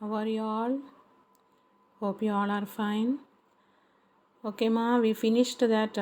How are you all? Hope you all are fine. Okay, Ma, we finished that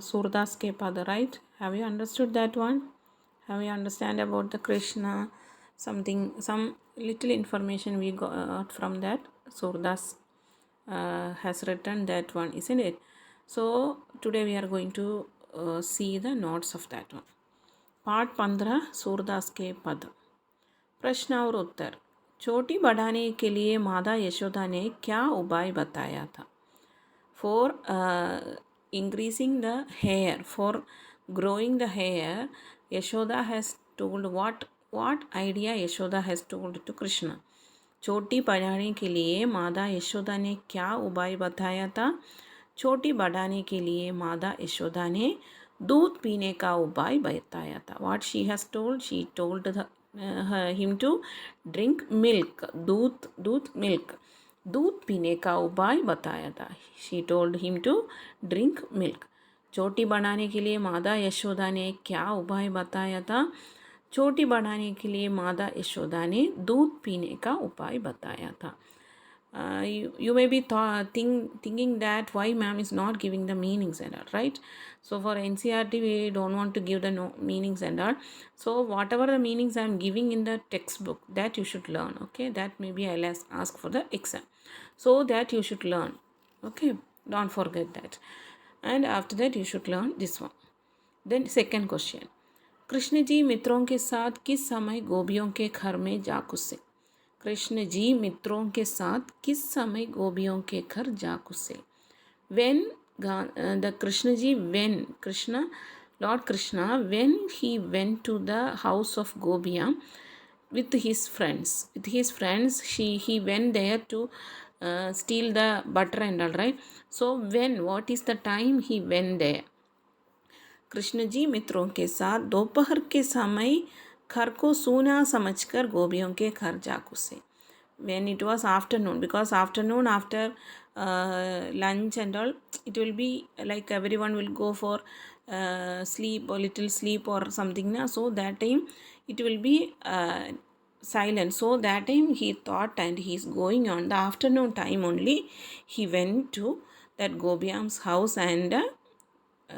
Surdas Ke Pada, right? Have you understood that one? Have you understand about the Krishna? Some little information we got from that. Surdas has written that one, isn't it? So today we are going to see the notes of that one. Part 15 Surdas के पद. प्रश्न और उत्तर. चोटी बढ़ाने के लिए माता यशोदा ने क्या उपाय बताया था? For increasing the hair, for growing the hair, Yashoda has told what idea Yashoda has told to Krishna. चोटी बढ़ाने के लिए माता यशोदा ने क्या उपाय बताया था? चोटी बढ़ाने के लिए माता यशोदा ने दूध पीने का उपाय बताया था. What she has told? She told him to drink milk. दूध milk. दूध पीने का उपाय बताया था. She told him to drink milk. चोटी बढ़ाने के लिए माता यशोदा ने क्या उपाय बताया था? चोटी बढ़ाने के लिए माता यशोदा ने दूध पीने का उपाय बताया था. You may be thinking that why ma'am is not giving the meanings and all, right? So for NCRT we don't want to give the meanings and all. So whatever the meanings I am giving in the textbook, that you should learn. Okay, that maybe I'll ask for the exam, so that you should learn. Okay, don't forget that. And after that you should learn this one. Then second question. Krishna ji मित्रों के साथ किस समय गोपियों के घर में जा घुसे? कृष्ण जी मित्रों के साथ किस समय गोपियों के घर जा घुसे? When the Krishna ji, when Krishna, Lord Krishna, when he went to the house of Gopiya with his friends, he went there to steal the butter and all, right? So what is the time he went there? Krishna ji मित्रों के साथ दोपहर के समय घर को सूना समझकर गोपियों के घर जा घुसे. When it was afternoon, because afternoon after lunch and all, it will be like everyone will go for sleep or little sleep or something na? So that time it will be silent. So that time he thought, and he is going on the afternoon time only, he went to that Gopiyam's house and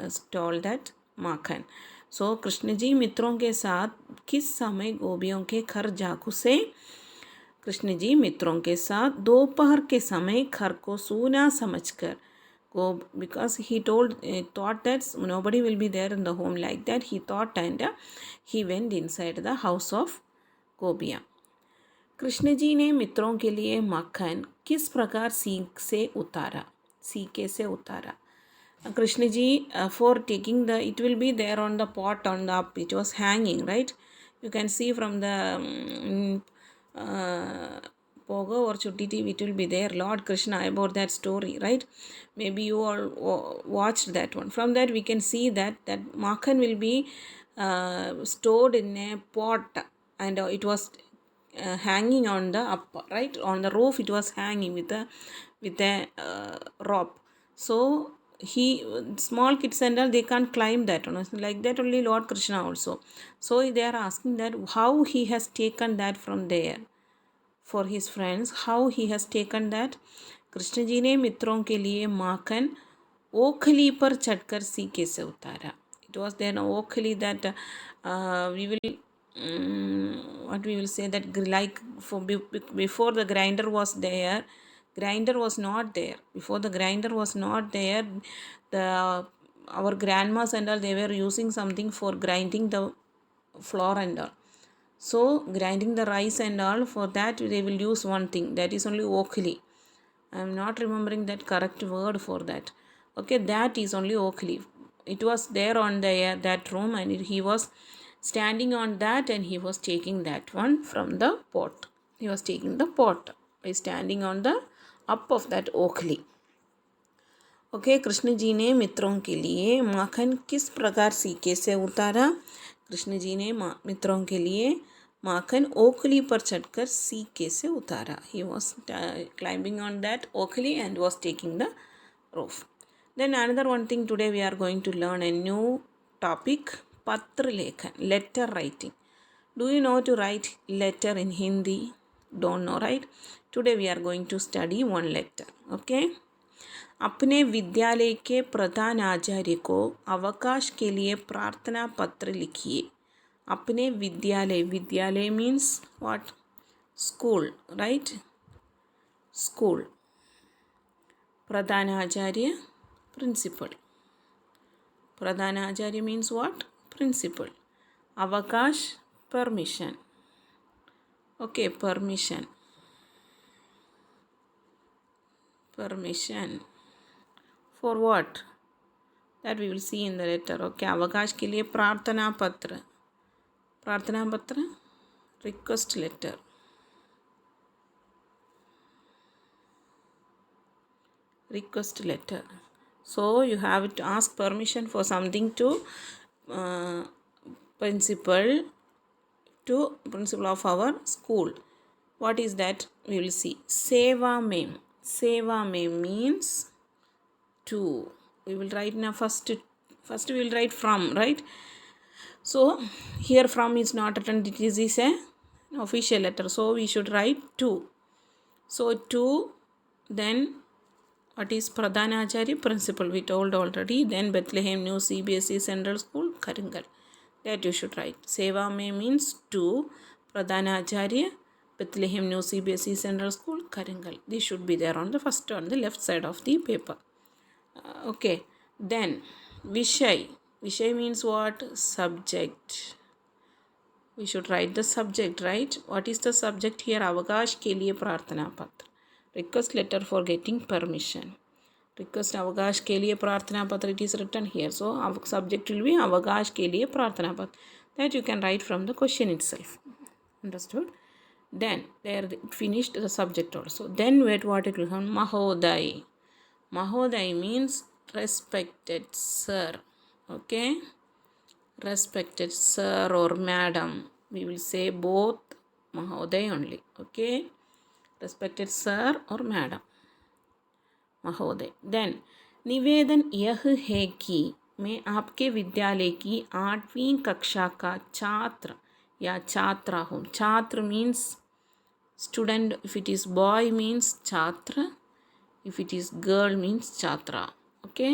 stole that माखन. सो कृष्ण जी मित्रों के साथ किस समय गोपियों के घर जा घुसे? कृष्ण जी मित्रों के साथ दोपहर के समय घर को सूना समझकर go, because he thought that nobody will be there in the home, like that he thought, and he went inside the house of गोपियाँ. कृष्ण जी ने मित्रों के लिए मक्खन किस प्रकार सीके से उतारा? Krishna ji, for taking it will be there on the pot on the up, it was hanging, right? You can see from the Pogo or Chutti TV, it will be there, Lord Krishna, about that story, right? Maybe you all watched that one. From that we can see that makhan will be stored in a pot, and it was hanging on the up, right? On the roof it was hanging with a rope. So small kids and all, they can't climb that one. Like that only Lord Krishna also. So they are asking that how he has taken that from there for his friends, how he has taken that. Krishna ji ने मित्रों के लिए माखन ओखली पर चढ़कर C K से उतारा. It was there ओखली, that we will what we will say, that like before the grinder was there, grinder was not there. Before the grinder was not there, our grandmas and all, they were using something for grinding the flour and all. So grinding the rice and all, for that they will use one thing, that is only okhli. I am not remembering that correct word for that. Okay, that is only okhli. It was there on that room, and he was standing on that, and he was taking that one from the pot. He was taking the pot by standing on the up of that okhli. Okay, Krishna ji ने मित्रों के लिए माखन किस प्रकार C K से उतारा? कृष्ण जी ने मित्रों के लिए माखन ओखली पर चढ़कर सीके से उतारा. He was climbing on that okhli and was taking the roof. Then another one thing, today we are going to learn a new topic, patra lekhan, letter writing. Do you know to write letter in Hindi? don't know, right? Today we are going to study one letter. Okay. अपने विद्यालय के प्रधानाचार्य को अवकाश के लिए प्रार्थना पत्र लिखिए. अपने विद्यालय, विद्यालय means what? School, right? School. प्रधानाचार्य, principal. प्रधानाचार्य means what? Principal. अवकाश, permission. Okay, permission. Permission. For what? That we will see in the letter. Okay, अवकाश के लिए प्रार्थना पत्र. प्रार्थना पत्र, request letter. Request letter. So you have to ask permission for something to principal of our school. What is that? We will see. Seva mem. Seva mem means to. We will write now first we will write from, right? So here from is not written, it is an official letter. So we should write to. So to, then what is Pradhanacharya? Principal, we told already. Then Bethlehem New CBSE Central School, Karingal. That you should write. Seva me means to Pradhanacharya, Bethlehem New CBSE Central School, Karingal. This should be there on the first, on the left side of the paper. Okay. Then Vishay. Vishay means what? Subject. We should write the subject, right? What is the subject here? Avakash ke liye prarthana patra. Request letter for getting permission. Request avakash ke liye prarthana patra. It is written here. So subject will be avakash ke liye prarthana patra. That you can write from the question itself. Understood? Then there finished the subject also. Then wait, what it will come? Mahodai. Mahodai means respected sir. Okay. Respected sir or madam. We will say both Mahoday only. Okay. Respected sir or madam. महोदय. Then निवेदन यह है कि मैं आपके विद्यालय की 8वीं कक्षा का छात्र या छात्रा हूँ. छात्र means student. If it is boy means छात्र. If it is girl means छात्रा. Okay.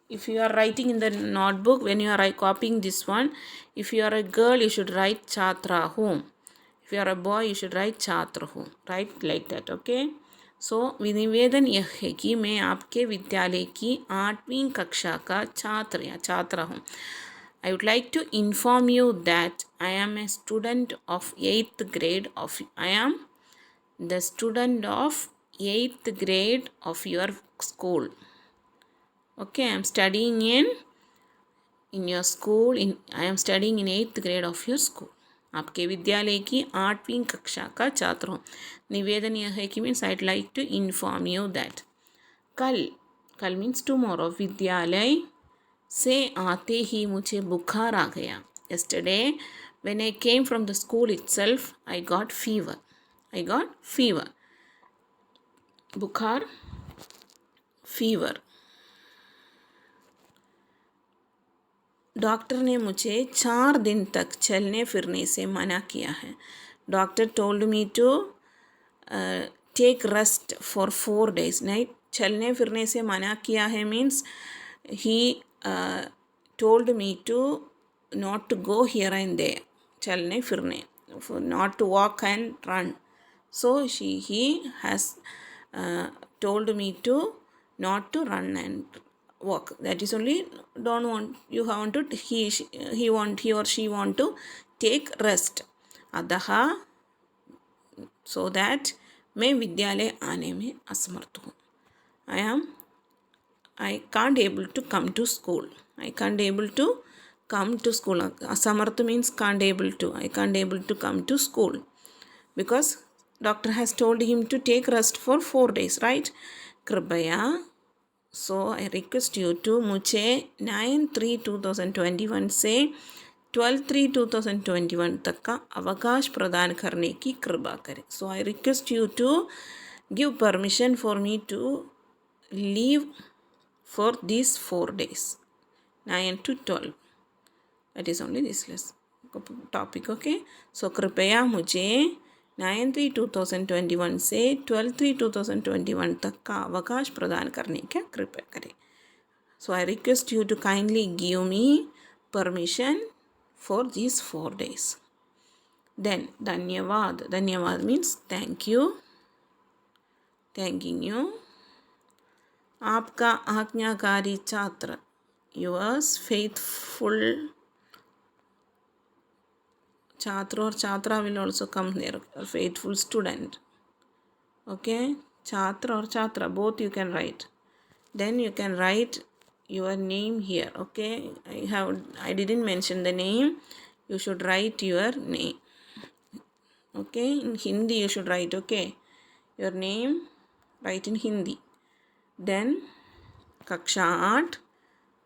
If you are writing in the notebook, when you are copying this one, if you are a girl, you should write chhatra home. If you are a boy, you should write chhatra home. Write like that, okay? So, निवेदन यह है कि मैं आपके विद्यालय की 8वीं कक्षा का छात्र या छात्रा हूँ. I would like to inform you that I am a student of 8th grade of. I am the student of 8th grade of your school. Okay, I am studying in your school. I am studying in 8th grade of your school. आपके विद्यालय की 8वीं कक्षा का छात्र हूँ. निवेदन यह है कि means I'd like to inform you that. कल मीन्स टुमारो. विद्यालय से आते ही मुझे बुखार आ गया. Yesterday when I came from the school itself, I got fever. बुखार, fever. डॉक्टर ने मुझे 4 दिन तक चलने फिरने से मना किया है. Doctor told me to take rest for 4 days. नहीं, चलने फिरने से मना किया है means he told me to not to go here and there. चलने फिरने, not to walk and run. So he has told me to not to run and walk. That is only don't want. You want to he or she want to take rest. अतः so that मैं विद्यालय आने में असमर्थ हूँ. I can't able to come to school. I can't able to come to school. असमर्थ means can't able to. I can't able to come to school because doctor has told him to take rest for 4 days, right? कृपया. So I request you to मुझे 9/3/2021 से 12/3/2021 तक का अवकाश प्रदान करने की कृपा करें. So I request you to give permission for me to leave for these 4 days, 9 to 12. That is only this less topic, okay? So कृपया मुझे 9/3/2021 से 12/3/2021 तक का अवकाश प्रदान करने का कृपया करें. So I request you to kindly give me permission for these 4 days. Then धन्यवाद. धन्यवाद means thank you. Thanking you. आपका आज्ञाकारी छात्र, yours faithful छात्र और छात्रा will also come there, faithful student. Okay, छात्र और छात्रा both you can write. Then you can write your name here. Okay, I didn't mention the name. You should write your name. Okay, in Hindi you should write. Okay, your name write in Hindi. Then Kaksha 8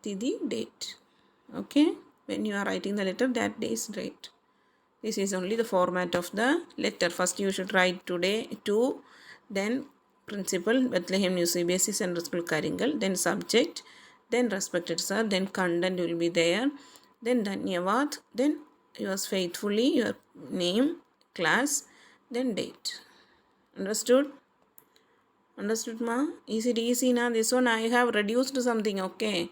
Tidi date. Okay, when you are writing the letter, that day is date. This is only the format of the letter. First you should write today to, then principal Bethlehem New CBSE Central School Karingal, then subject, then respected sir, then content will be there, then dhanyavad, then yours faithfully, your name, class, then date. Understood? Understood ma? Is it easy now? This one I have reduced something. Okay,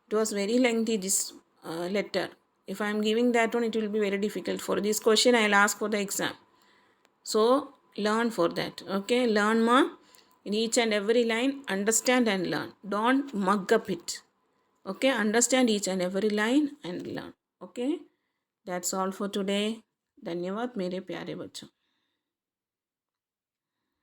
it was very lengthy, this letter. If I am giving that one, it will be very difficult. For this question I will ask for the exam. So learn for that. Okay, learn ma. In each and every line, understand and learn. Don't mug up it. Okay, understand each and every line and learn. Okay, that's all for today. धन्यवाद मेरे प्यारे बच्चों.